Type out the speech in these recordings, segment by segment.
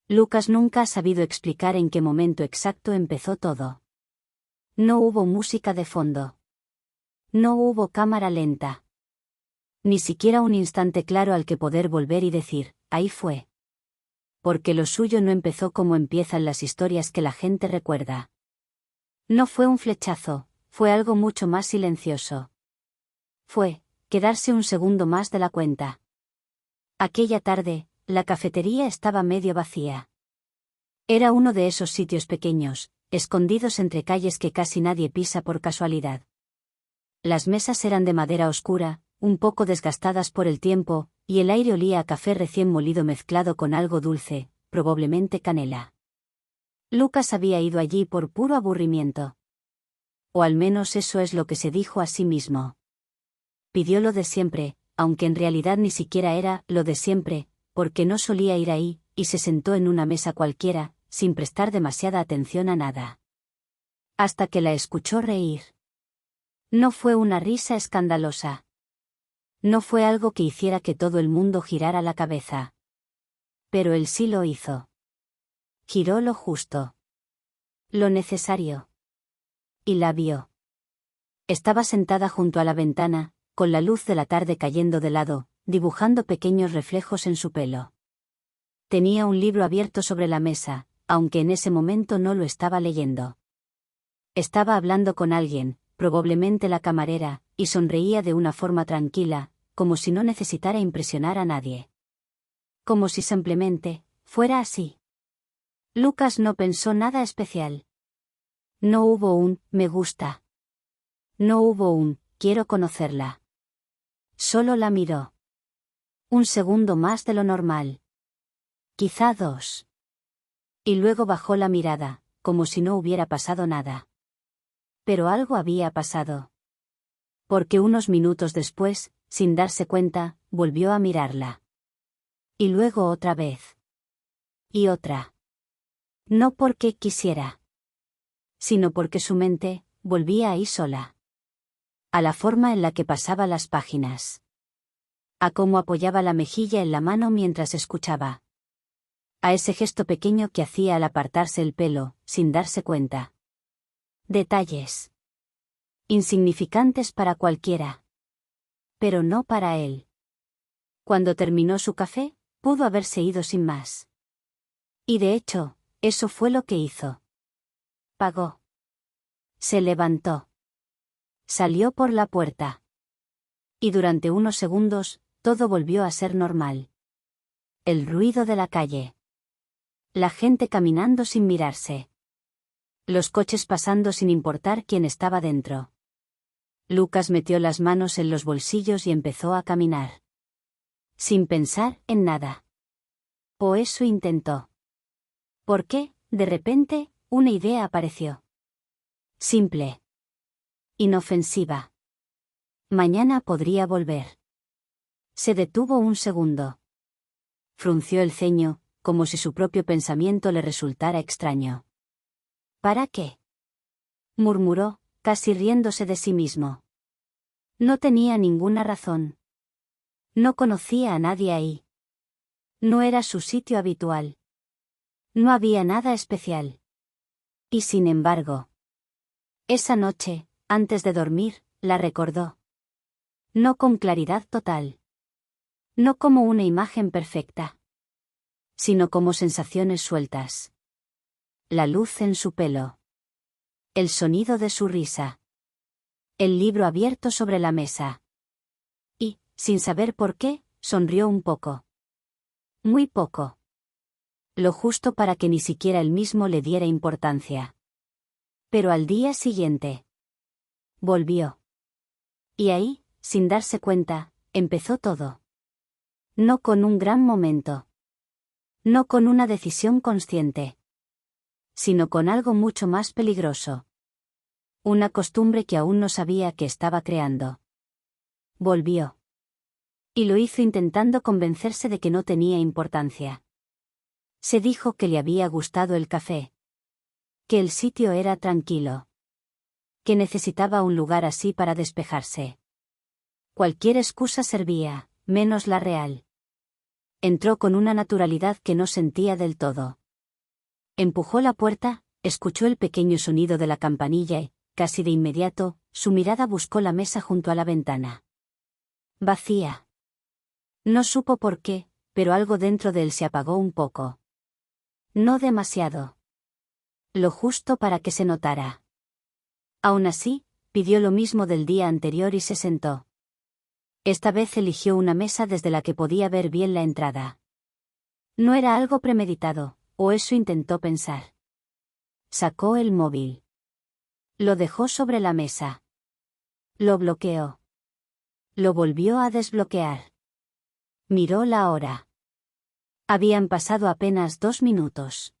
Lucas nunca ha sabido explicar en qué momento exacto empezó todo. No hubo música de fondo. No hubo cámara lenta. Ni siquiera un instante claro al que poder volver y decir, ahí fue. Porque lo suyo no empezó como empiezan las historias que la gente recuerda. No fue un flechazo, fue algo mucho más silencioso. Fue, quedarse un segundo más de la cuenta. Aquella tarde, la cafetería estaba medio vacía. Era uno de esos sitios pequeños, escondidos entre calles que casi nadie pisa por casualidad. Las mesas eran de madera oscura, un poco desgastadas por el tiempo, y el aire olía a café recién molido mezclado con algo dulce, probablemente canela. Lucas había ido allí por puro aburrimiento. O al menos eso es lo que se dijo a sí mismo. Pidió lo de siempre, aunque en realidad ni siquiera era lo de siempre, porque no solía ir ahí, y se sentó en una mesa cualquiera, sin prestar demasiada atención a nada. Hasta que la escuchó reír. No fue una risa escandalosa. No fue algo que hiciera que todo el mundo girara la cabeza. Pero él sí lo hizo. Giró lo justo. Lo necesario. Y la vio. Estaba sentada junto a la ventana, con la luz de la tarde cayendo de lado, dibujando pequeños reflejos en su pelo. Tenía un libro abierto sobre la mesa, aunque en ese momento no lo estaba leyendo. Estaba hablando con alguien, probablemente la camarera, y sonreía de una forma tranquila, como si no necesitara impresionar a nadie. Como si simplemente fuera así. Lucas no pensó nada especial. No hubo un me gusta. No hubo un quiero conocerla. Solo la miró. Un segundo más de lo normal. Quizá 2. Y luego bajó la mirada, como si no hubiera pasado nada. Pero algo había pasado. Porque unos minutos después, sin darse cuenta, volvió a mirarla. Y luego otra vez. Y otra. No porque quisiera. Sino porque su mente volvía ahí sola. A la forma en la que pasaba las páginas. A cómo apoyaba la mejilla en la mano mientras escuchaba. A ese gesto pequeño que hacía al apartarse el pelo, sin darse cuenta. Detalles. Insignificantes para cualquiera. Pero no para él. Cuando terminó su café, pudo haberse ido sin más. Y de hecho, eso fue lo que hizo. Pagó. Se levantó. Salió por la puerta. Y durante unos segundos, todo volvió a ser normal. El ruido de la calle. La gente caminando sin mirarse. Los coches pasando sin importar quién estaba dentro. Lucas metió las manos en los bolsillos y empezó a caminar. Sin pensar en nada. O eso intentó. ¿Por qué, de repente, una idea apareció? Simple. Inofensiva. Mañana podría volver. Se detuvo un segundo. Frunció el ceño, como si su propio pensamiento le resultara extraño. ¿Para qué? Murmuró, casi riéndose de sí mismo. No tenía ninguna razón. No conocía a nadie ahí. No era su sitio habitual. No había nada especial. Y sin embargo, esa noche, antes de dormir, la recordó. No con claridad total. No como una imagen perfecta. Sino como sensaciones sueltas. La luz en su pelo. El sonido de su risa. El libro abierto sobre la mesa. Y, sin saber por qué, sonrió un poco. Muy poco. Lo justo para que ni siquiera él mismo le diera importancia. Pero al día siguiente. Volvió. Y ahí, sin darse cuenta, empezó todo. No con un gran momento. No con una decisión consciente. Sino con algo mucho más peligroso. Una costumbre que aún no sabía que estaba creando. Volvió. Y lo hizo intentando convencerse de que no tenía importancia. Se dijo que le había gustado el café. Que el sitio era tranquilo. Que necesitaba un lugar así para despejarse. Cualquier excusa servía, menos la real. Entró con una naturalidad que no sentía del todo. Empujó la puerta, escuchó el pequeño sonido de la campanilla y, casi de inmediato, su mirada buscó la mesa junto a la ventana. Vacía. No supo por qué, pero algo dentro de él se apagó un poco. No demasiado. Lo justo para que se notara. Aún así, pidió lo mismo del día anterior y se sentó. Esta vez eligió una mesa desde la que podía ver bien la entrada. No era algo premeditado, o eso intentó pensar. Sacó el móvil. Lo dejó sobre la mesa. Lo bloqueó. Lo volvió a desbloquear. Miró la hora. Habían pasado apenas 2 minutos.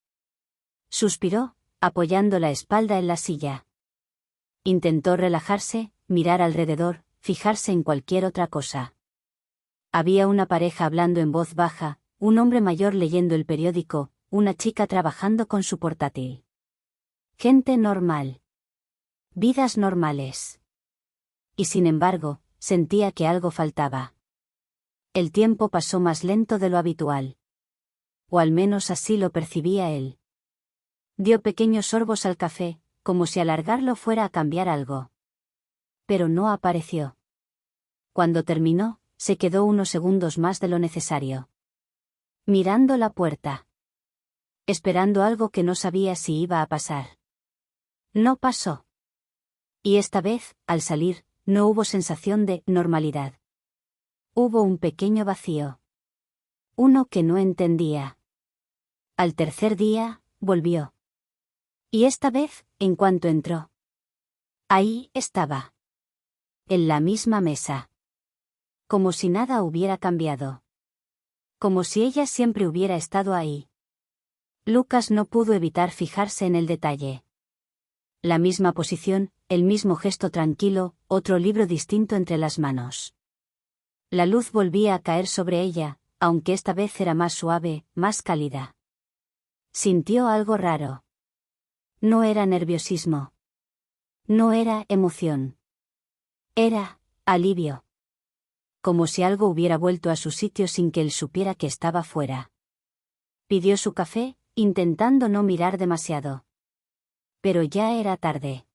Suspiró, apoyando la espalda en la silla. Intentó relajarse, mirar alrededor, fijarse en cualquier otra cosa. Había una pareja hablando en voz baja, un hombre mayor leyendo el periódico, una chica trabajando con su portátil. Gente normal. Vidas normales. Y sin embargo, sentía que algo faltaba. El tiempo pasó más lento de lo habitual. O al menos así lo percibía él. Dio pequeños sorbos al café, como si alargarlo fuera a cambiar algo. Pero no apareció. Cuando terminó, se quedó unos segundos más de lo necesario. Mirando la puerta. Esperando algo que no sabía si iba a pasar. No pasó. Y esta vez, al salir, no hubo sensación de normalidad. Hubo un pequeño vacío. Uno que no entendía. Al tercer día, volvió. Y esta vez, en cuanto entró. Ahí estaba. En la misma mesa. Como si nada hubiera cambiado. Como si ella siempre hubiera estado ahí. Lucas no pudo evitar fijarse en el detalle. La misma posición, el mismo gesto tranquilo, otro libro distinto entre las manos. La luz volvía a caer sobre ella, aunque esta vez era más suave, más cálida. Sintió algo raro. No era nerviosismo. No era emoción. Era alivio. Como si algo hubiera vuelto a su sitio sin que él supiera que estaba fuera. Pidió su café, intentando no mirar demasiado. Pero ya era tarde.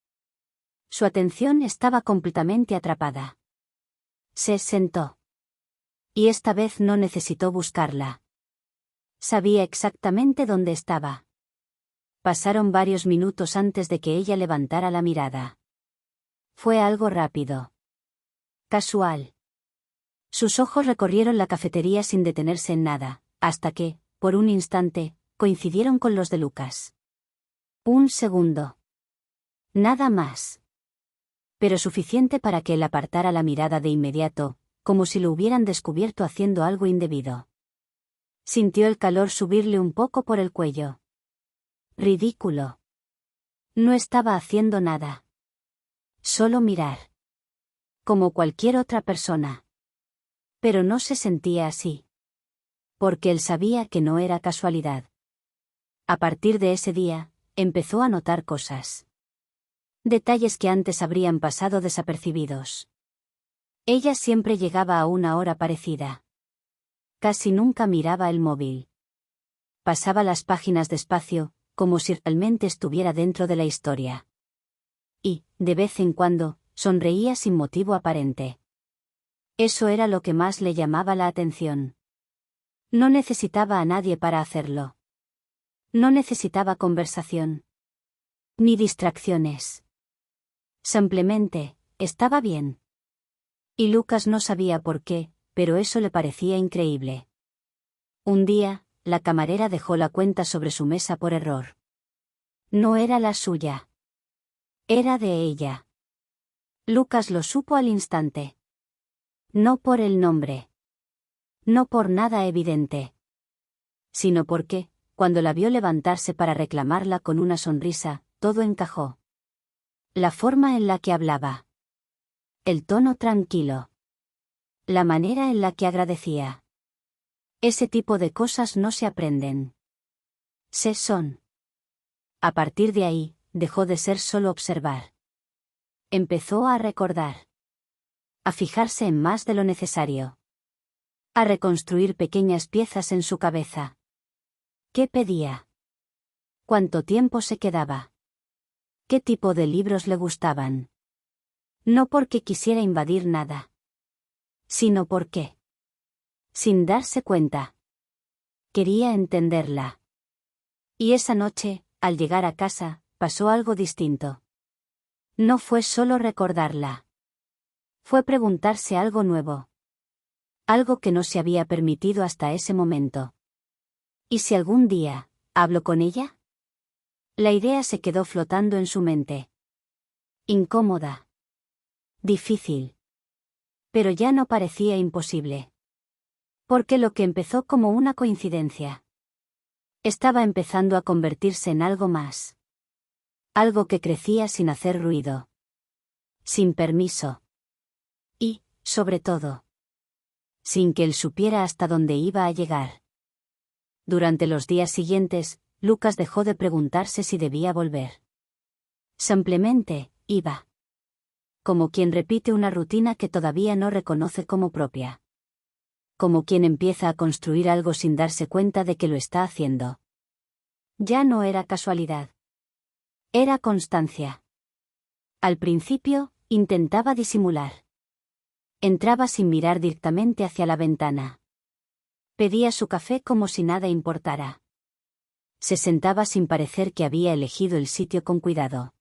Su atención estaba completamente atrapada. Se sentó. Y esta vez no necesitó buscarla. Sabía exactamente dónde estaba. Pasaron varios minutos antes de que ella levantara la mirada. Fue algo rápido. Casual. Sus ojos recorrieron la cafetería sin detenerse en nada, hasta que, por un instante, coincidieron con los de Lucas. Un segundo. Nada más. Pero suficiente para que él apartara la mirada de inmediato, como si lo hubieran descubierto haciendo algo indebido. Sintió el calor subirle un poco por el cuello. Ridículo. No estaba haciendo nada. Solo mirar. Como cualquier otra persona. Pero no se sentía así. Porque él sabía que no era casualidad. A partir de ese día, empezó a notar cosas. Detalles que antes habrían pasado desapercibidos. Ella siempre llegaba a una hora parecida. Casi nunca miraba el móvil. Pasaba las páginas despacio, como si realmente estuviera dentro de la historia. Y, de vez en cuando, sonreía sin motivo aparente. Eso era lo que más le llamaba la atención. No necesitaba a nadie para hacerlo. No necesitaba conversación. Ni distracciones. Simplemente, estaba bien. Y Lucas no sabía por qué, pero eso le parecía increíble. Un día, la camarera dejó la cuenta sobre su mesa por error. No era la suya. Era de ella. Lucas lo supo al instante. No por el nombre. No por nada evidente. Sino porque, cuando la vio levantarse para reclamarla con una sonrisa, todo encajó. La forma en la que hablaba. El tono tranquilo. La manera en la que agradecía. Ese tipo de cosas no se aprenden. Se son. A partir de ahí, dejó de ser solo observar. Empezó a recordar. A fijarse en más de lo necesario. a reconstruir pequeñas piezas en su cabeza. ¿Qué pedía? ¿Cuánto tiempo se quedaba? ¿Qué tipo de libros le gustaban? No porque quisiera invadir nada, sino porque, sin darse cuenta, quería entenderla. Y esa noche, al llegar a casa, pasó algo distinto. No fue solo recordarla. Fue preguntarse algo nuevo. Algo que no se había permitido hasta ese momento. ¿Y si algún día hablo con ella? La idea se quedó flotando en su mente. Incómoda. Difícil. Pero ya no parecía imposible. Porque lo que empezó como una coincidencia estaba empezando a convertirse en algo más. Algo que crecía sin hacer ruido. Sin permiso. Y, sobre todo, sin que él supiera hasta dónde iba a llegar. Durante los días siguientes, Lucas dejó de preguntarse si debía volver. Simplemente, iba. Como quien repite una rutina que todavía no reconoce como propia. Como quien empieza a construir algo sin darse cuenta de que lo está haciendo. Ya no era casualidad. Era constancia. Al principio, intentaba disimular. Entraba sin mirar directamente hacia la ventana. Pedía su café como si nada importara. Se sentaba sin parecer que había elegido el sitio con cuidado.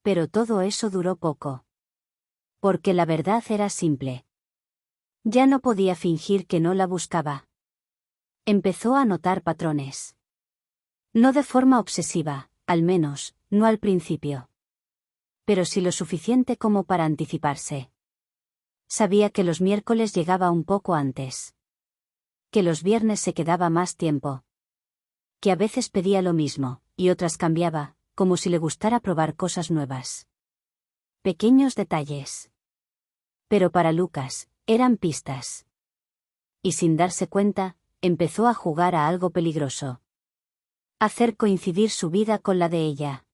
Pero todo eso duró poco. Porque la verdad era simple. Ya no podía fingir que no la buscaba. Empezó a notar patrones. No de forma obsesiva, al menos, no al principio. Pero sí lo suficiente como para anticiparse. Sabía que los miércoles llegaba un poco antes. Que los viernes se quedaba más tiempo. Que a veces pedía lo mismo, y otras cambiaba, como si le gustara probar cosas nuevas. Pequeños detalles. Pero para Lucas, eran pistas. Y sin darse cuenta, empezó a jugar a algo peligroso. Hacer coincidir su vida con la de ella.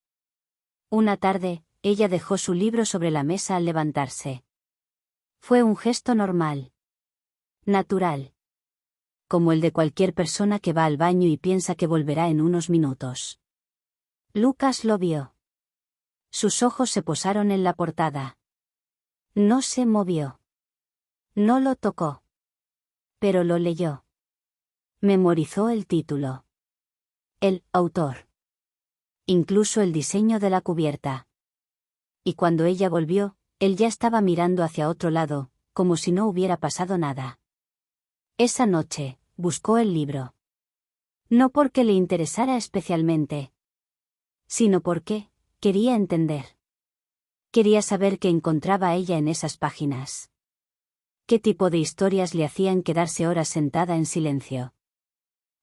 Una tarde, ella dejó su libro sobre la mesa al levantarse. Fue un gesto normal. Natural. Como el de cualquier persona que va al baño y piensa que volverá en unos minutos. Lucas lo vio. Sus ojos se posaron en la portada. No se movió. No lo tocó. Pero lo leyó. Memorizó el título. El autor. Incluso el diseño de la cubierta. Y cuando ella volvió, él ya estaba mirando hacia otro lado, como si no hubiera pasado nada. Esa noche, buscó el libro. No porque le interesara especialmente, sino porque quería entender. Quería saber qué encontraba ella en esas páginas. ¿Qué tipo de historias le hacían quedarse horas sentada en silencio?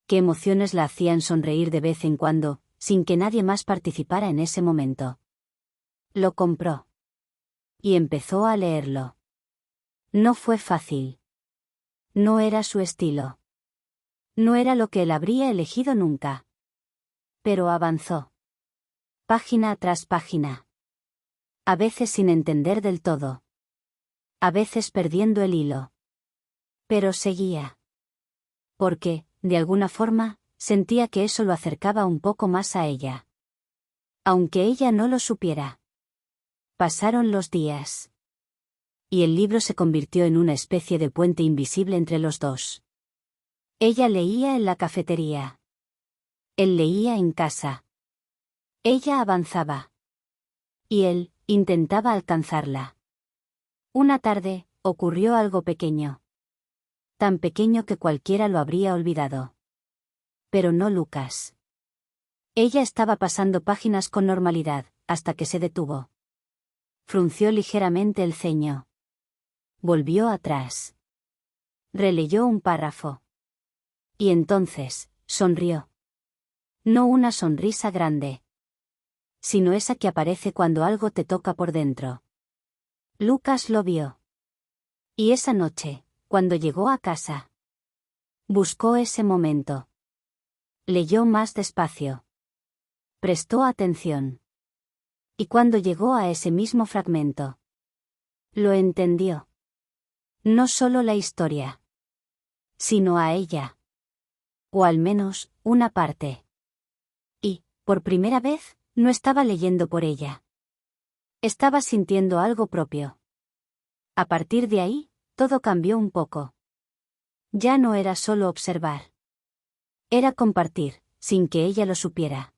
¿Qué emociones la hacían sonreír de vez en cuando, sin que nadie más participara en ese momento? Lo compró. Y empezó a leerlo. No fue fácil. No era su estilo. No era lo que él habría elegido nunca. Pero avanzó. Página tras página. A veces sin entender del todo. A veces perdiendo el hilo. Pero seguía. Porque, de alguna forma, sentía que eso lo acercaba un poco más a ella. Aunque ella no lo supiera. Pasaron los días. Y el libro se convirtió en una especie de puente invisible entre los dos. Ella leía en la cafetería. Él leía en casa. Ella avanzaba. Y él intentaba alcanzarla. Una tarde, ocurrió algo pequeño. Tan pequeño que cualquiera lo habría olvidado. Pero no Lucas. Ella estaba pasando páginas con normalidad, hasta que se detuvo. Frunció ligeramente el ceño. Volvió atrás. Releyó un párrafo. Y entonces, sonrió. No una sonrisa grande, sino esa que aparece cuando algo te toca por dentro. Lucas lo vio. Y esa noche, cuando llegó a casa, buscó ese momento. Leyó más despacio. Prestó atención. Y cuando llegó a ese mismo fragmento, lo entendió. No solo la historia, sino a ella. O al menos, una parte. Y, por primera vez, no estaba leyendo por ella. Estaba sintiendo algo propio. A partir de ahí, todo cambió un poco. Ya no era solo observar. Era compartir, sin que ella lo supiera.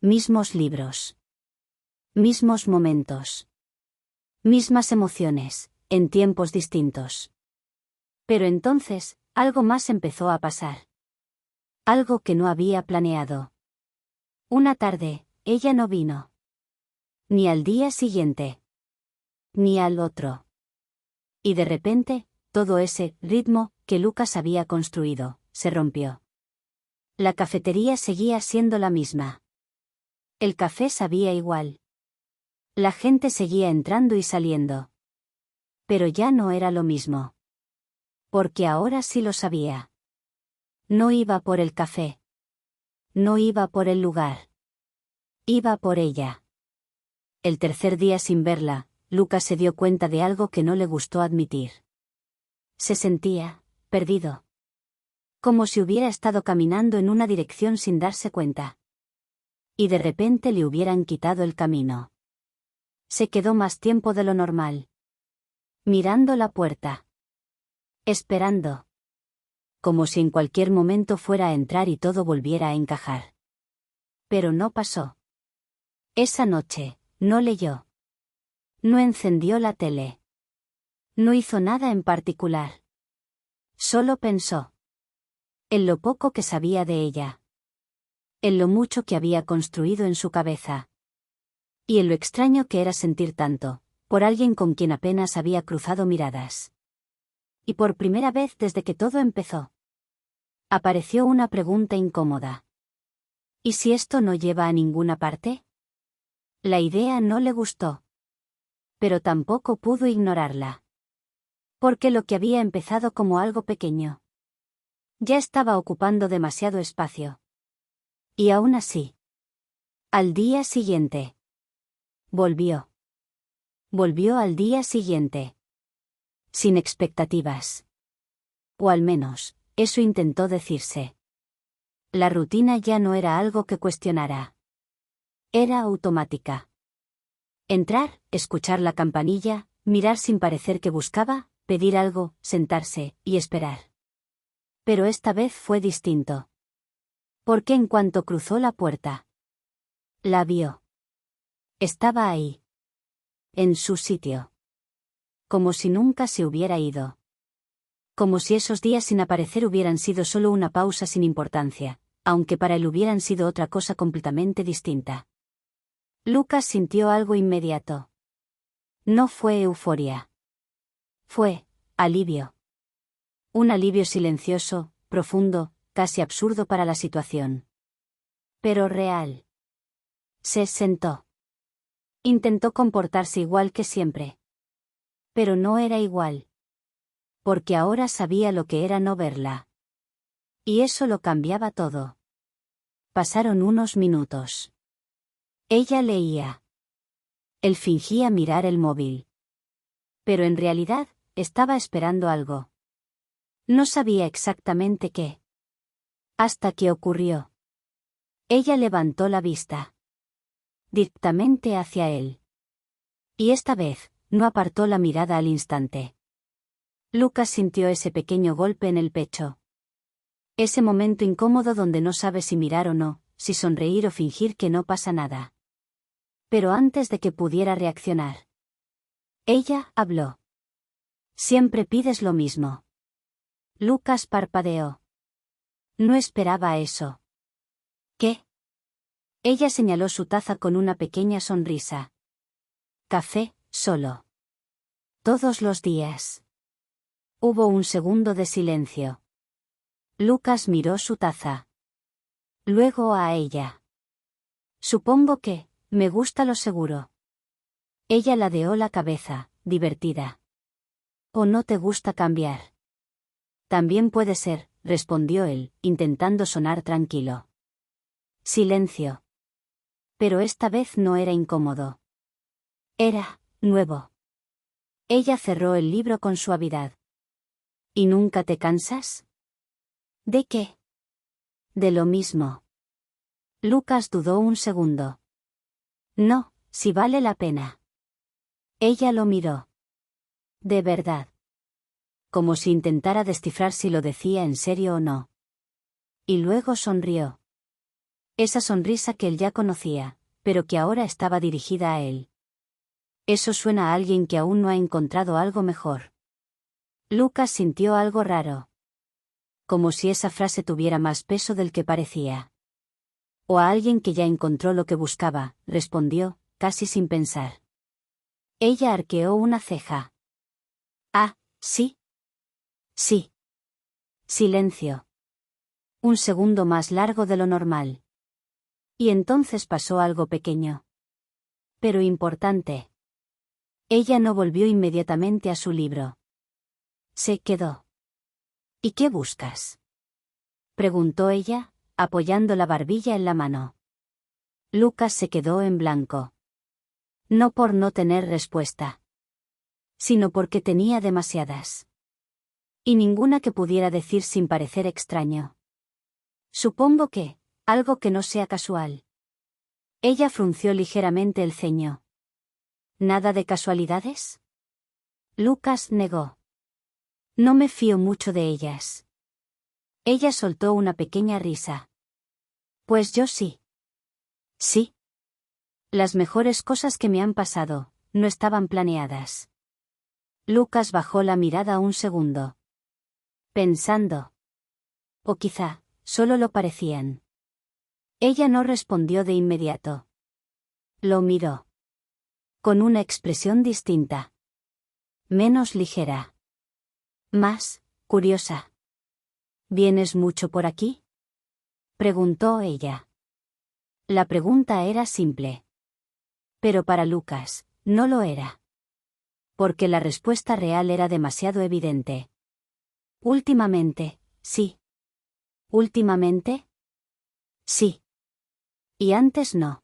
Mismos libros. Mismos momentos. Mismas emociones, en tiempos distintos. Pero entonces, algo más empezó a pasar. Algo que no había planeado. Una tarde, ella no vino. Ni al día siguiente. Ni al otro. Y de repente, todo ese ritmo que Lucas había construido, se rompió. La cafetería seguía siendo la misma. El café sabía igual. La gente seguía entrando y saliendo. Pero ya no era lo mismo. Porque ahora sí lo sabía. No iba por el café. No iba por el lugar. Iba por ella. El tercer día sin verla, Lucas se dio cuenta de algo que no le gustó admitir. Se sentía perdido. Como si hubiera estado caminando en una dirección sin darse cuenta. Y de repente le hubieran quitado el camino. Se quedó más tiempo de lo normal. Mirando la puerta. Esperando. Como si en cualquier momento fuera a entrar y todo volviera a encajar. Pero no pasó. Esa noche, no leyó. No encendió la tele. No hizo nada en particular. Solo pensó. En lo poco que sabía de ella. En lo mucho que había construido en su cabeza. Y en lo extraño que era sentir tanto, por alguien con quien apenas había cruzado miradas. Y por primera vez desde que todo empezó. Apareció una pregunta incómoda. ¿Y si esto no lleva a ninguna parte? La idea no le gustó. Pero tampoco pudo ignorarla. Porque lo que había empezado como algo pequeño. Ya estaba ocupando demasiado espacio. Y aún así. Al día siguiente. Volvió. Volvió al día siguiente. Sin expectativas. O al menos, eso intentó decirse. La rutina ya no era algo que cuestionara. Era automática. Entrar, escuchar la campanilla, mirar sin parecer que buscaba, pedir algo, sentarse, y esperar. Pero esta vez fue distinto. Porque en cuanto cruzó la puerta, la vio. Estaba ahí. En su sitio. Como si nunca se hubiera ido. Como si esos días sin aparecer hubieran sido solo una pausa sin importancia, aunque para él hubieran sido otra cosa completamente distinta. Lucas sintió algo inmediato. No fue euforia. Fue alivio. Un alivio silencioso, profundo, casi absurdo para la situación. Pero real. Se sentó. Intentó comportarse igual que siempre. Pero no era igual. Porque ahora sabía lo que era no verla. Y eso lo cambiaba todo. Pasaron unos minutos. Ella leía. Él fingía mirar el móvil. Pero en realidad, estaba esperando algo. No sabía exactamente qué. Hasta que ocurrió. Ella levantó la vista. Directamente hacia él. Y esta vez, no apartó la mirada al instante. Lucas sintió ese pequeño golpe en el pecho. Ese momento incómodo donde no sabe si mirar o no, si sonreír o fingir que no pasa nada. Pero antes de que pudiera reaccionar. Ella habló. Siempre pides lo mismo. Lucas parpadeó. No esperaba eso. ¿Qué? Ella señaló su taza con una pequeña sonrisa. Café, solo. Todos los días. Hubo un segundo de silencio. Lucas miró su taza. Luego a ella. Supongo que, me gusta lo seguro. Ella ladeó la cabeza, divertida. ¿O no te gusta cambiar? También puede ser, respondió él, intentando sonar tranquilo. Silencio. Pero esta vez no era incómodo. Era nuevo. Ella cerró el libro con suavidad. ¿Y nunca te cansas? ¿De qué? De lo mismo. Lucas dudó un segundo. No, si vale la pena. Ella lo miró. De verdad. Como si intentara descifrar si lo decía en serio o no. Y luego sonrió. Esa sonrisa que él ya conocía, pero que ahora estaba dirigida a él. Eso suena a alguien que aún no ha encontrado algo mejor. Lucas sintió algo raro. Como si esa frase tuviera más peso del que parecía. O a alguien que ya encontró lo que buscaba, respondió, casi sin pensar. Ella arqueó una ceja. Ah, sí. Sí. Silencio. Un segundo más largo de lo normal. Y entonces pasó algo pequeño. Pero importante. Ella no volvió inmediatamente a su libro. Se quedó. ¿Y qué buscas? Preguntó ella, apoyando la barbilla en la mano. Lucas se quedó en blanco. No por no tener respuesta. Sino porque tenía demasiadas. Y ninguna que pudiera decir sin parecer extraño. Supongo que, algo que no sea casual. Ella frunció ligeramente el ceño. ¿Nada de casualidades? Lucas negó. No me fío mucho de ellas. Ella soltó una pequeña risa. Pues yo sí. Sí. Las mejores cosas que me han pasado, no estaban planeadas. Lucas bajó la mirada un segundo. Pensando. O quizá, solo lo parecían. Ella no respondió de inmediato. Lo miró. Con una expresión distinta. Menos ligera. Más, curiosa. ¿Vienes mucho por aquí? Preguntó ella. La pregunta era simple. Pero para Lucas, no lo era. Porque la respuesta real era demasiado evidente. Últimamente, sí. ¿Últimamente? Sí. Y antes no.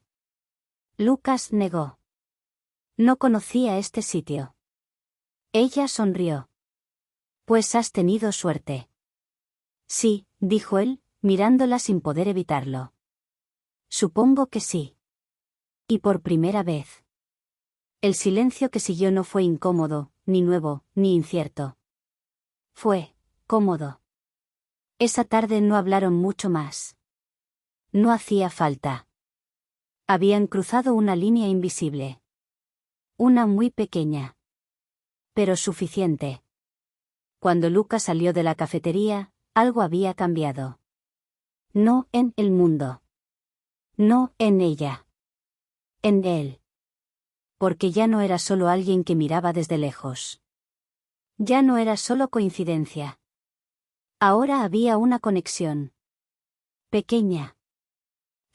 Lucas negó. No conocía este sitio. Ella sonrió. Pues has tenido suerte. Sí, dijo él, mirándola sin poder evitarlo. Supongo que sí. Y por primera vez. El silencio que siguió no fue incómodo, ni nuevo, ni incierto. Fue, cómodo. Esa tarde no hablaron mucho más. No hacía falta. Habían cruzado una línea invisible. Una muy pequeña. Pero suficiente. Cuando Lucas salió de la cafetería, algo había cambiado. No en el mundo. No en ella. En él. Porque ya no era solo alguien que miraba desde lejos. Ya no era solo coincidencia. Ahora había una conexión. Pequeña.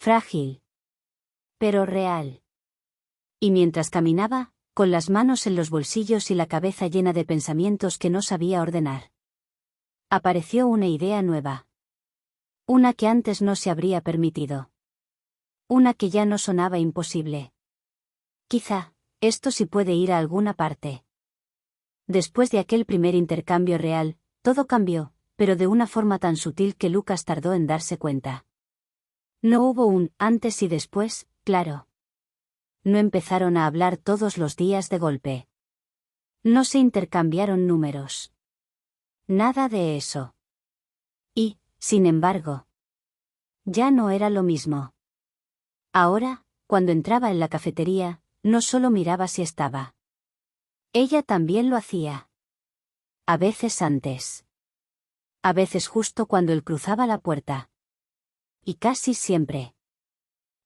Frágil. Pero real. Y mientras caminaba, con las manos en los bolsillos y la cabeza llena de pensamientos que no sabía ordenar, apareció una idea nueva. Una que antes no se habría permitido. Una que ya no sonaba imposible. Quizá, esto sí puede ir a alguna parte. Después de aquel primer intercambio real, todo cambió, pero de una forma tan sutil que Lucas tardó en darse cuenta. No hubo un antes y después, claro. No empezaron a hablar todos los días de golpe. No se intercambiaron números. Nada de eso. Y, sin embargo, ya no era lo mismo. Ahora, cuando entraba en la cafetería, no solo miraba si estaba. Ella también lo hacía. A veces antes. A veces justo cuando él cruzaba la puerta. Y casi siempre.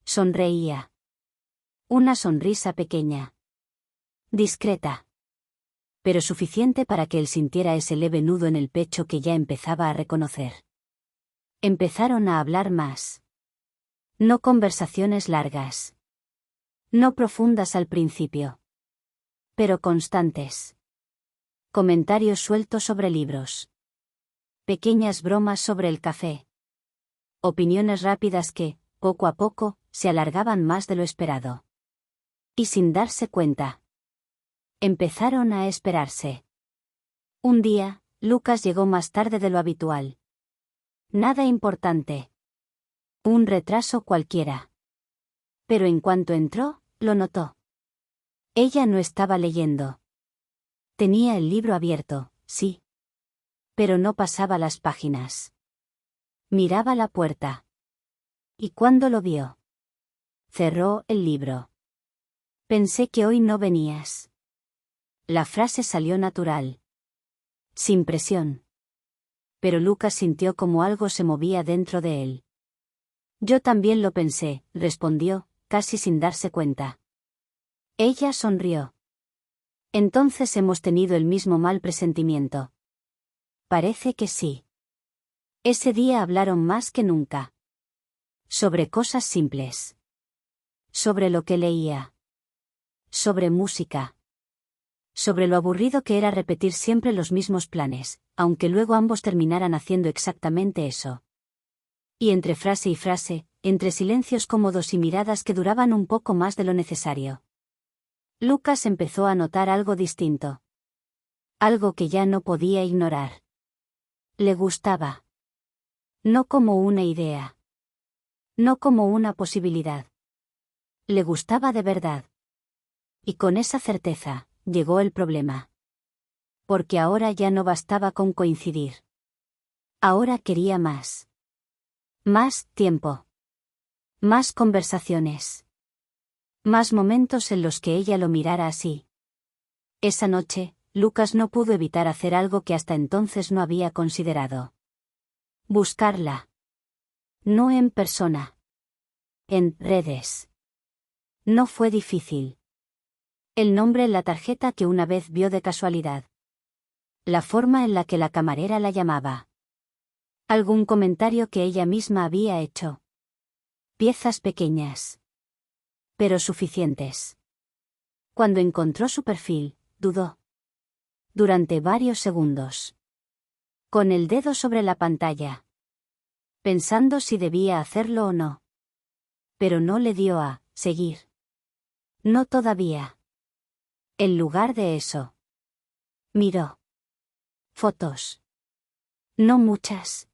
Sonreía. Una sonrisa pequeña. Discreta. Pero suficiente para que él sintiera ese leve nudo en el pecho que ya empezaba a reconocer. Empezaron a hablar más. No conversaciones largas. No profundas al principio. Pero constantes. Comentarios sueltos sobre libros. Pequeñas bromas sobre el café. Opiniones rápidas que, poco a poco, se alargaban más de lo esperado. Y sin darse cuenta. Empezaron a esperarse. Un día, Lucas llegó más tarde de lo habitual. Nada importante. Un retraso cualquiera. Pero en cuanto entró, lo notó. Ella no estaba leyendo. Tenía el libro abierto, sí. Pero no pasaba las páginas. Miraba la puerta. ¿Y cuándo lo vio? Cerró el libro. Pensé que hoy no venías. La frase salió natural. Sin presión. Pero Lucas sintió como algo se movía dentro de él. Yo también lo pensé, respondió, casi sin darse cuenta. Ella sonrió. Entonces hemos tenido el mismo mal presentimiento. Parece que sí. Ese día hablaron más que nunca. Sobre cosas simples. Sobre lo que leía. Sobre música. Sobre lo aburrido que era repetir siempre los mismos planes, aunque luego ambos terminaran haciendo exactamente eso. Y entre frase y frase, entre silencios cómodos y miradas que duraban un poco más de lo necesario. Lucas empezó a notar algo distinto. Algo que ya no podía ignorar. Le gustaba. No como una idea. No como una posibilidad. Le gustaba de verdad. Y con esa certeza, llegó el problema. Porque ahora ya no bastaba con coincidir. Ahora quería más. Más tiempo. Más conversaciones. Más momentos en los que ella lo mirara así. Esa noche, Lucas no pudo evitar hacer algo que hasta entonces no había considerado. Buscarla. No en persona. En redes. No fue difícil. El nombre en la tarjeta que una vez vio de casualidad. La forma en la que la camarera la llamaba. Algún comentario que ella misma había hecho. Piezas pequeñas. Pero suficientes. Cuando encontró su perfil, dudó. Durante varios segundos. Con el dedo sobre la pantalla. Pensando si debía hacerlo o no. Pero no le dio a seguir. No todavía. En lugar de eso. Miró. Fotos. No muchas.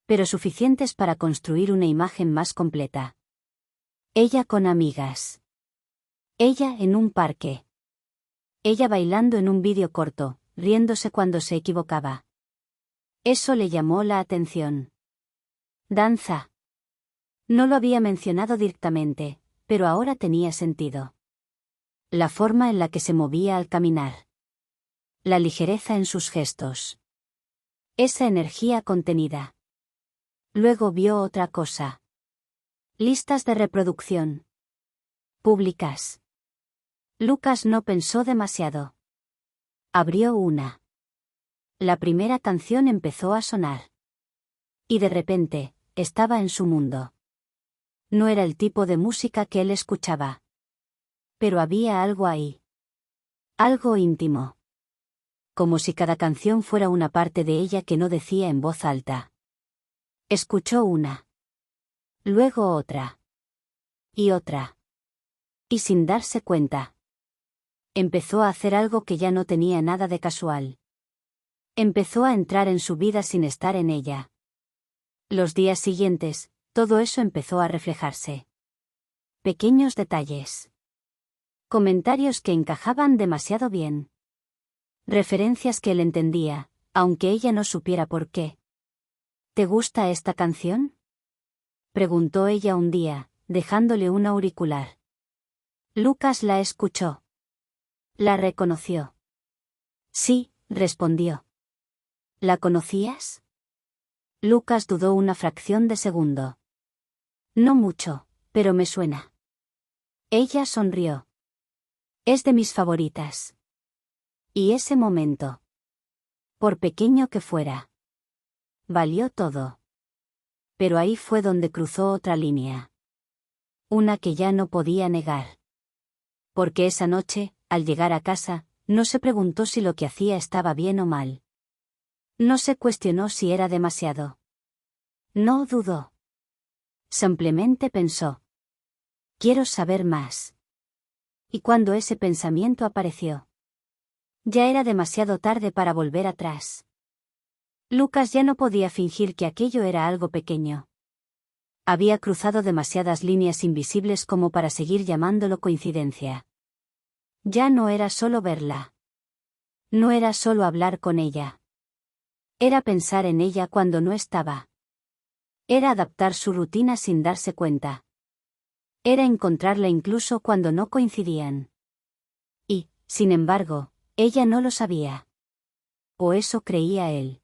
Pero suficientes para construir una imagen más completa. Ella con amigas. Ella en un parque. Ella bailando en un vídeo corto, riéndose cuando se equivocaba. Eso le llamó la atención. Danza. No lo había mencionado directamente, pero ahora tenía sentido. La forma en la que se movía al caminar. La ligereza en sus gestos. Esa energía contenida. Luego vio otra cosa. Listas de reproducción. Públicas. Lucas no pensó demasiado. Abrió una. La primera canción empezó a sonar. Y de repente, estaba en su mundo. No era el tipo de música que él escuchaba. Pero había algo ahí. Algo íntimo. Como si cada canción fuera una parte de ella que no decía en voz alta. Escuchó una. Luego otra. Y otra. Y sin darse cuenta. Empezó a hacer algo que ya no tenía nada de casual. Empezó a entrar en su vida sin estar en ella. Los días siguientes, todo eso empezó a reflejarse. Pequeños detalles. Comentarios que encajaban demasiado bien. Referencias que él entendía, aunque ella no supiera por qué. ¿Te gusta esta canción? Preguntó ella un día, dejándole un auricular. Lucas la escuchó. La reconoció. Sí, respondió. ¿La conocías? Lucas dudó una fracción de segundo. No mucho, pero me suena. Ella sonrió. Es de mis favoritas. Y ese momento, por pequeño que fuera, valió todo. Pero ahí fue donde cruzó otra línea. Una que ya no podía negar. Porque esa noche, al llegar a casa, no se preguntó si lo que hacía estaba bien o mal. No se cuestionó si era demasiado. No dudó. Simplemente pensó. Quiero saber más. Y cuando ese pensamiento apareció, ya era demasiado tarde para volver atrás. Lucas ya no podía fingir que aquello era algo pequeño. Había cruzado demasiadas líneas invisibles como para seguir llamándolo coincidencia. Ya no era solo verla. No era solo hablar con ella. Era pensar en ella cuando no estaba. Era adaptar su rutina sin darse cuenta. Era encontrarla incluso cuando no coincidían. Y, sin embargo, ella no lo sabía. O eso creía él.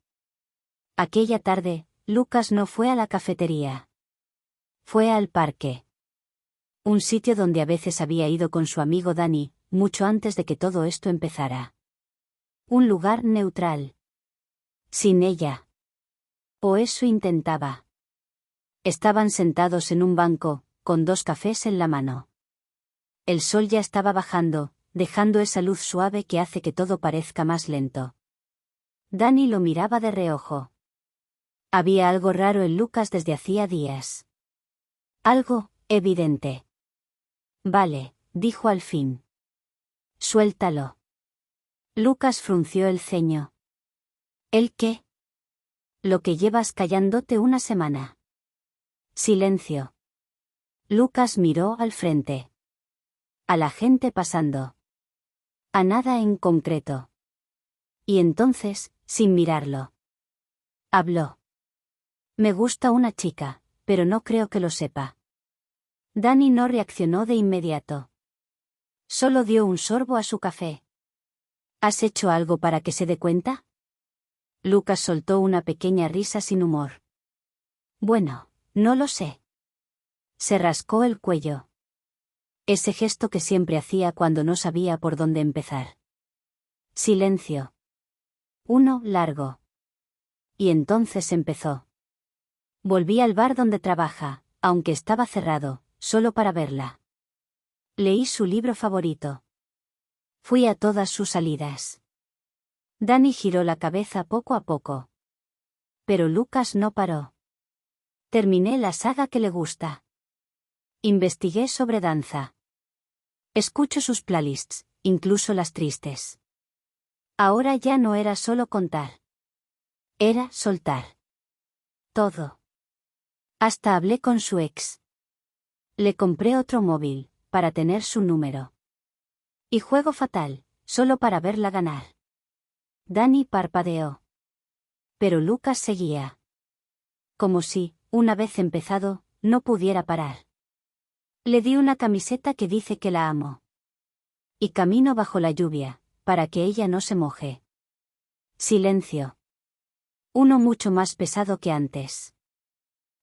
Aquella tarde, Lucas no fue a la cafetería. Fue al parque. Un sitio donde a veces había ido con su amigo Danny, mucho antes de que todo esto empezara. Un lugar neutral. Sin ella. O eso intentaba. Estaban sentados en un banco, con 2 cafés en la mano. El sol ya estaba bajando, dejando esa luz suave que hace que todo parezca más lento. Danny lo miraba de reojo. Había algo raro en Lucas desde hacía días. Algo, evidente. Vale, dijo al fin. Suéltalo. Lucas frunció el ceño. ¿El qué? Lo que llevas callándote una semana. Silencio. Lucas miró al frente. A la gente pasando. A nada en concreto. Y entonces, sin mirarlo. Habló. Me gusta una chica, pero no creo que lo sepa. Danny no reaccionó de inmediato. Solo dio un sorbo a su café. ¿Has hecho algo para que se dé cuenta? Lucas soltó una pequeña risa sin humor. Bueno, no lo sé. Se rascó el cuello. Ese gesto que siempre hacía cuando no sabía por dónde empezar. Silencio. Uno largo. Y entonces empezó. Volví al bar donde trabaja, aunque estaba cerrado, solo para verla. Leí su libro favorito. Fui a todas sus salidas. Danny giró la cabeza poco a poco. Pero Lucas no paró. Terminé la saga que le gusta. Investigué sobre danza. Escucho sus playlists, incluso las tristes. Ahora ya no era solo contar. Era soltar. Todo. Hasta hablé con su ex. Le compré otro móvil, para tener su número. Y juego fatal, solo para verla ganar. Danny parpadeó. Pero Lucas seguía. Como si, una vez empezado, no pudiera parar. Le di una camiseta que dice que la amo. Y camino bajo la lluvia, para que ella no se moje. Silencio. Uno mucho más pesado que antes.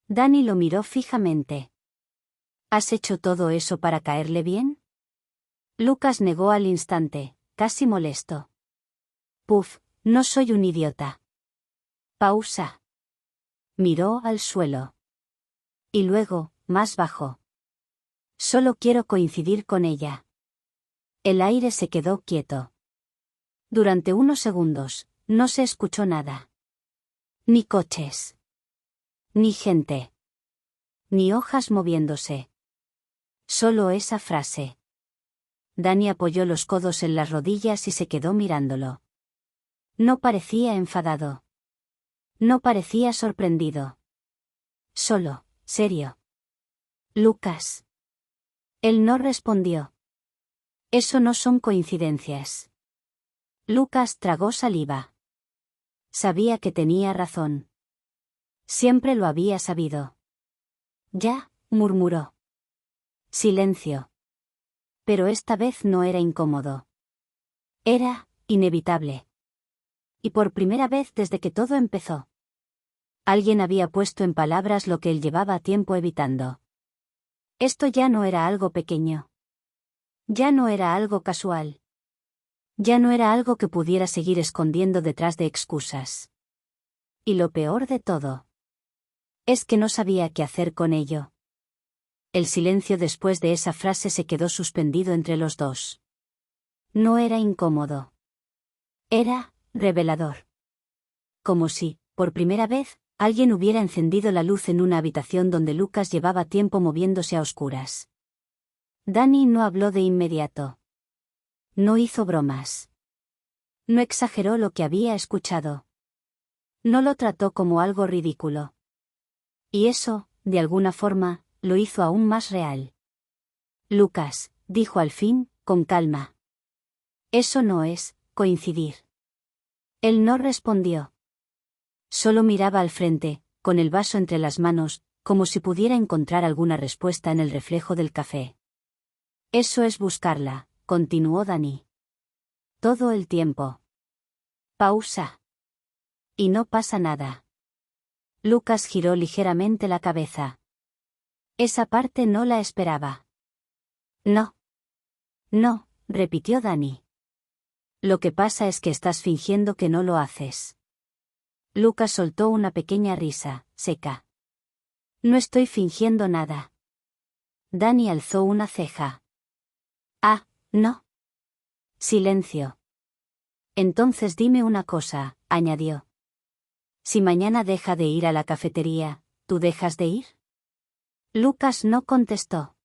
Danny lo miró fijamente. ¿Has hecho todo eso para caerle bien? Lucas negó al instante, casi molesto. Puf, no soy un idiota. Pausa. Miró al suelo. Y luego, más bajo. Solo quiero coincidir con ella. El aire se quedó quieto. Durante unos segundos, no se escuchó nada. Ni coches. Ni gente. Ni hojas moviéndose. Solo esa frase. Danny apoyó los codos en las rodillas y se quedó mirándolo. No parecía enfadado. No parecía sorprendido. Solo, serio. Lucas. Él no respondió. Eso no son coincidencias. Lucas tragó saliva. Sabía que tenía razón. Siempre lo había sabido. Ya, murmuró. Silencio. Pero esta vez no era incómodo. Era, inevitable. Y por primera vez desde que todo empezó. Alguien había puesto en palabras lo que él llevaba tiempo evitando. Esto ya no era algo pequeño. Ya no era algo casual. Ya no era algo que pudiera seguir escondiendo detrás de excusas. Y lo peor de todo. Es que no sabía qué hacer con ello. El silencio después de esa frase se quedó suspendido entre los dos. No era incómodo. Era, revelador. Como si, por primera vez, alguien hubiera encendido la luz en una habitación donde Lucas llevaba tiempo moviéndose a oscuras. Danny no habló de inmediato. No hizo bromas. No exageró lo que había escuchado. No lo trató como algo ridículo. Y eso, de alguna forma, lo hizo aún más real. Lucas, dijo al fin, con calma. Eso no es coincidir. Él no respondió. Solo miraba al frente, con el vaso entre las manos, como si pudiera encontrar alguna respuesta en el reflejo del café. Eso es buscarla, continuó Dani. Todo el tiempo. Pausa. Y no pasa nada. Lucas giró ligeramente la cabeza. Esa parte no la esperaba. No. No, repitió Dani. Lo que pasa es que estás fingiendo que no lo haces. Lucas soltó una pequeña risa, seca. No estoy fingiendo nada. Dani alzó una ceja. Ah, no. Silencio. Entonces dime una cosa, añadió. Si mañana deja de ir a la cafetería, ¿tú dejas de ir? Lucas no contestó.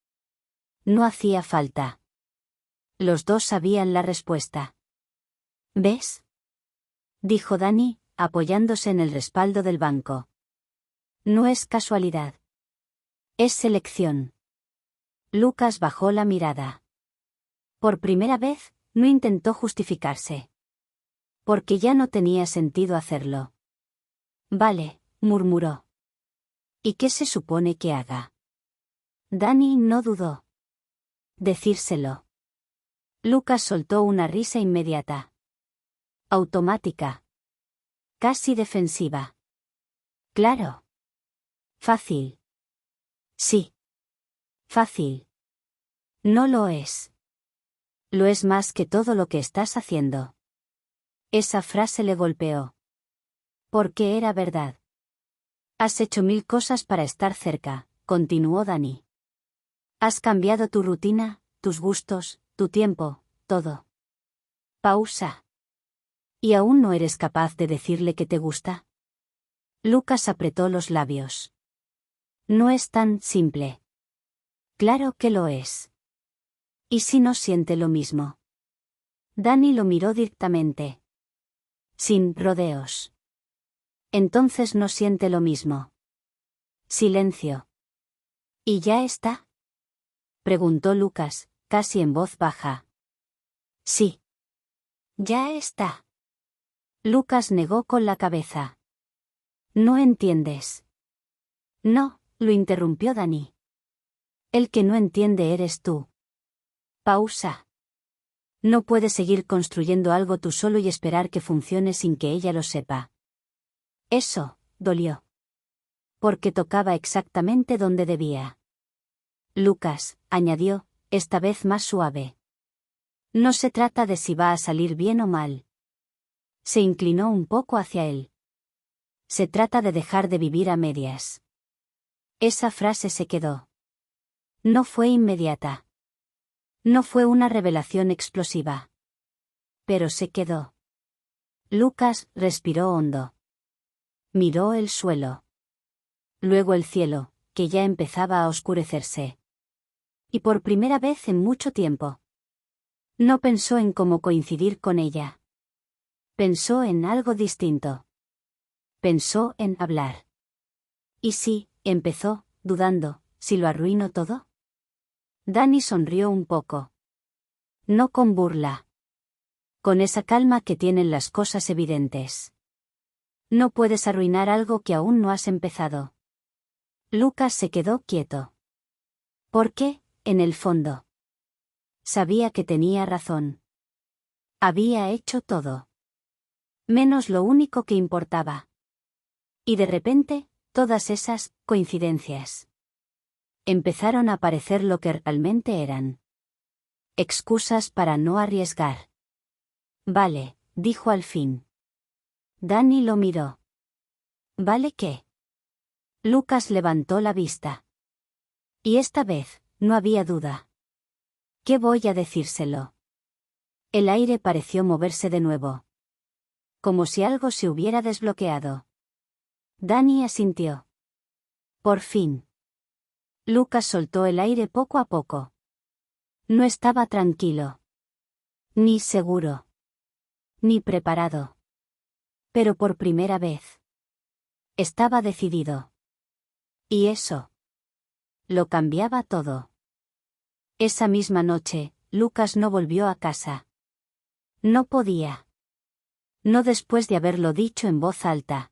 No hacía falta. Los dos sabían la respuesta. ¿Ves? Dijo Dani, apoyándose en el respaldo del banco. No es casualidad. Es selección. Lucas bajó la mirada. Por primera vez, no intentó justificarse. Porque ya no tenía sentido hacerlo. Vale, murmuró. ¿Y qué se supone que haga? Dani no dudó. Decírselo. Lucas soltó una risa inmediata. Automática. Casi defensiva. Claro. Fácil. Sí. Fácil. No lo es. Lo es más que todo lo que estás haciendo. Esa frase le golpeó. Porque era verdad. Has hecho 1000 cosas para estar cerca, continuó Dani. Has cambiado tu rutina, tus gustos, tu tiempo, todo. Pausa. ¿Y aún no eres capaz de decirle que te gusta? Lucas apretó los labios. No es tan simple. Claro que lo es. ¿Y si no siente lo mismo? Dani lo miró directamente. Sin rodeos. Entonces no siente lo mismo. Silencio. ¿Y ya está? Preguntó Lucas, casi en voz baja. Sí. Ya está. Lucas negó con la cabeza. No entiendes. No, lo interrumpió Dani. El que no entiende eres tú. Pausa. No puedes seguir construyendo algo tú solo y esperar que funcione sin que ella lo sepa. Eso, dolió. Porque tocaba exactamente donde debía. Lucas, añadió, esta vez más suave. No se trata de si va a salir bien o mal. Se inclinó un poco hacia él. Se trata de dejar de vivir a medias. Esa frase se quedó. No fue inmediata. No fue una revelación explosiva. Pero se quedó. Lucas respiró hondo. Miró el suelo. Luego el cielo, que ya empezaba a oscurecerse. Y por primera vez en mucho tiempo. No pensó en cómo coincidir con ella. Pensó en algo distinto. Pensó en hablar. ¿Y si, empezó, dudando, si lo arruinó todo? Dani sonrió un poco. No con burla. Con esa calma que tienen las cosas evidentes. No puedes arruinar algo que aún no has empezado. Lucas se quedó quieto. ¿Por qué? En el fondo. Sabía que tenía razón. Había hecho todo. Menos lo único que importaba. Y de repente, todas esas coincidencias empezaron a parecer lo que realmente eran. Excusas para no arriesgar. Vale, dijo al fin. Dani lo miró. ¿Vale qué? Lucas levantó la vista. Y esta vez, no había duda. ¿Qué voy a decírselo? El aire pareció moverse de nuevo. Como si algo se hubiera desbloqueado. Dani asintió. Por fin. Lucas soltó el aire poco a poco. No estaba tranquilo. Ni seguro. Ni preparado. Pero por primera vez. Estaba decidido. Y eso lo cambiaba todo. Esa misma noche, Lucas no volvió a casa. No podía. No después de haberlo dicho en voz alta.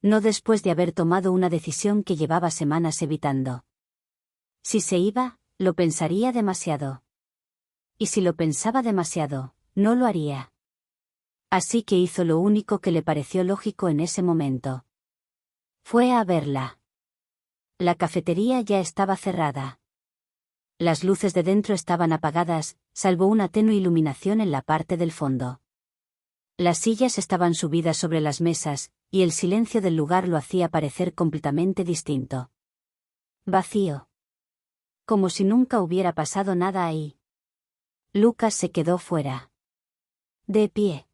No después de haber tomado una decisión que llevaba semanas evitando. Si se iba, lo pensaría demasiado. Y si lo pensaba demasiado, no lo haría. Así que hizo lo único que le pareció lógico en ese momento. Fue a verla. La cafetería ya estaba cerrada. Las luces de dentro estaban apagadas, salvo una tenue iluminación en la parte del fondo. Las sillas estaban subidas sobre las mesas, y el silencio del lugar lo hacía parecer completamente distinto. Vacío. Como si nunca hubiera pasado nada ahí. Lucas se quedó fuera. De pie.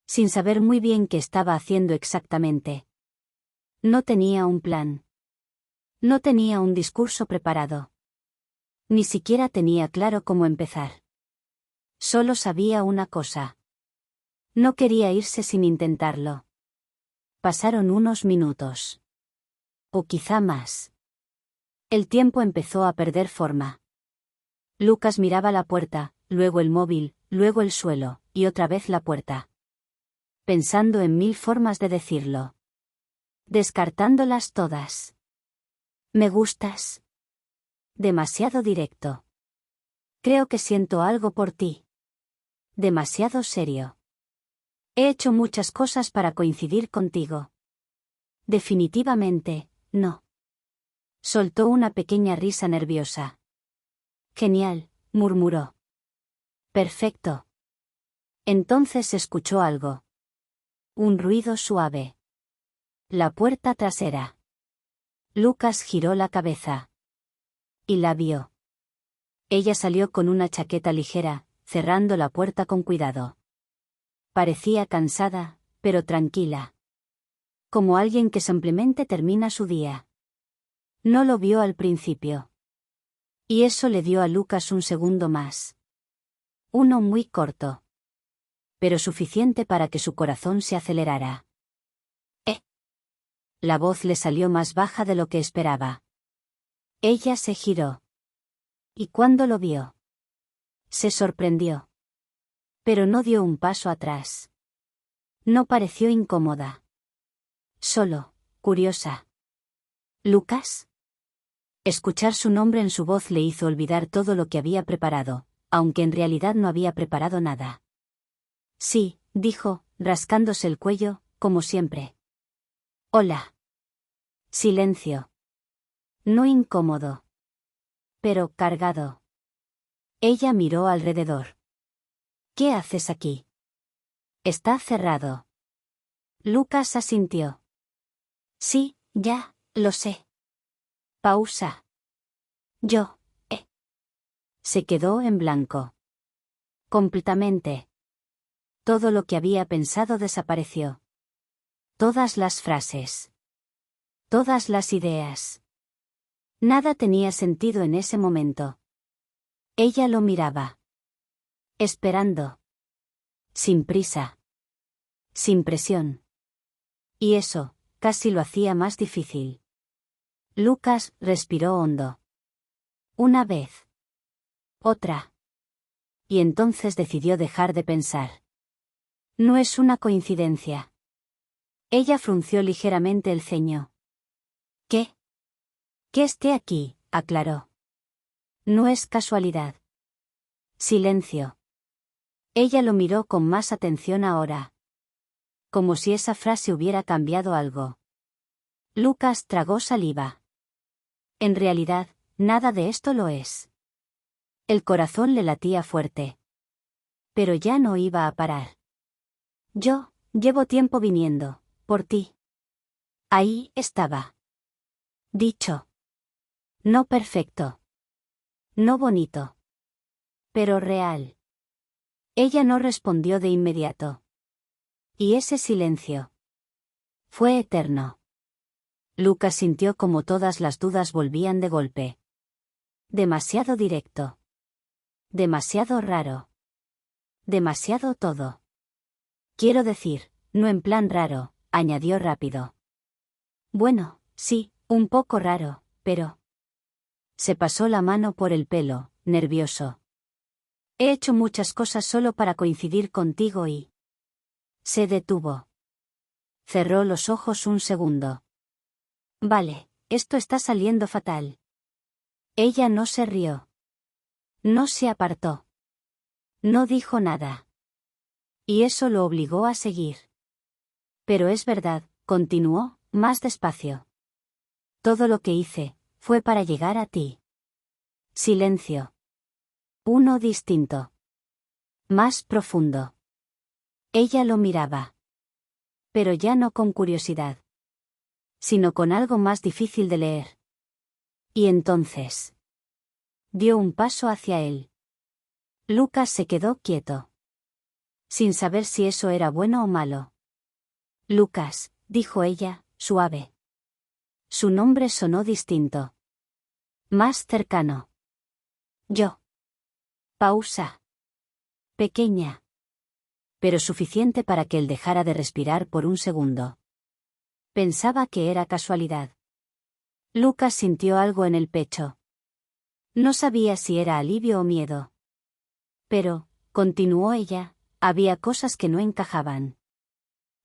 Sin saber muy bien qué estaba haciendo exactamente. No tenía un plan. No tenía un discurso preparado. Ni siquiera tenía claro cómo empezar. Solo sabía una cosa. No quería irse sin intentarlo. Pasaron unos minutos. O quizá más. El tiempo empezó a perder forma. Lucas miraba la puerta, luego el móvil, luego el suelo, y otra vez la puerta. Pensando en 1000 formas de decirlo. Descartándolas todas. ¿Me gustas? Demasiado directo. Creo que siento algo por ti. Demasiado serio. He hecho muchas cosas para coincidir contigo. Definitivamente, no. Soltó una pequeña risa nerviosa. Genial, murmuró. Perfecto. Entonces escuchó algo. Un ruido suave. La puerta trasera. Lucas giró la cabeza. Y la vio. Ella salió con una chaqueta ligera, cerrando la puerta con cuidado. Parecía cansada, pero tranquila. Como alguien que simplemente termina su día. No lo vio al principio. Y eso le dio a Lucas un segundo más. Uno muy corto. Pero suficiente para que su corazón se acelerara. La voz le salió más baja de lo que esperaba. Ella se giró. Y cuando lo vio, se sorprendió. Pero no dio un paso atrás. No pareció incómoda. Solo, curiosa. ¿Lucas? Escuchar su nombre en su voz le hizo olvidar todo lo que había preparado, aunque en realidad no había preparado nada. Sí, dijo, rascándose el cuello, como siempre. Hola. Silencio. No incómodo. Pero cargado. Ella miró alrededor. ¿Qué haces aquí? Está cerrado. Lucas asintió. Sí, ya, lo sé. Pausa. Yo, Se quedó en blanco. Completamente. Todo lo que había pensado desapareció. Todas las frases. Todas las ideas. Nada tenía sentido en ese momento. Ella lo miraba. Esperando. Sin prisa. Sin presión. Y eso, casi lo hacía más difícil. Lucas respiró hondo. Una vez. Otra. Y entonces decidió dejar de pensar. No es una coincidencia. Ella frunció ligeramente el ceño. ¿Qué? Que esté aquí, aclaró. No es casualidad. Silencio. Ella lo miró con más atención ahora. Como si esa frase hubiera cambiado algo. Lucas tragó saliva. En realidad, nada de esto lo es. El corazón le latía fuerte. Pero ya no iba a parar. Yo, llevo tiempo viniendo, por ti. Ahí estaba. Dicho. No perfecto. No bonito. Pero real. Ella no respondió de inmediato. Y ese silencio. Fue eterno. Lucas sintió como todas las dudas volvían de golpe. Demasiado directo. Demasiado raro. Demasiado todo. Quiero decir, no en plan raro, añadió rápido. Bueno, sí, un poco raro, pero... Se pasó la mano por el pelo, nervioso. He hecho muchas cosas solo para coincidir contigo y... Se detuvo. Cerró los ojos un segundo. Vale, esto está saliendo fatal. Ella no se rió. No se apartó. No dijo nada. Y eso lo obligó a seguir. Pero es verdad, continuó, más despacio. Todo lo que hice, fue para llegar a ti. Silencio. Uno distinto. Más profundo. Ella lo miraba. Pero ya no con curiosidad. Sino con algo más difícil de leer. Y entonces... Dio un paso hacia él. Lucas se quedó quieto. Sin saber si eso era bueno o malo. Lucas, dijo ella, suave. Su nombre sonó distinto. Más cercano. Yo. Pausa. Pequeña. Pero suficiente para que él dejara de respirar por un segundo. Pensaba que era casualidad. Lucas sintió algo en el pecho. No sabía si era alivio o miedo. Pero, continuó ella, había cosas que no encajaban.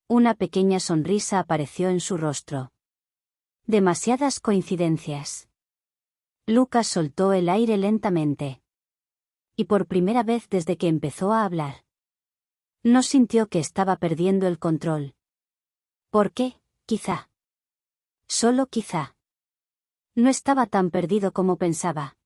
Una pequeña sonrisa apareció en su rostro. Demasiadas coincidencias. Lucas soltó el aire lentamente. Y por primera vez desde que empezó a hablar. No sintió que estaba perdiendo el control. ¿Por qué? Quizá. Solo quizá. No estaba tan perdido como pensaba.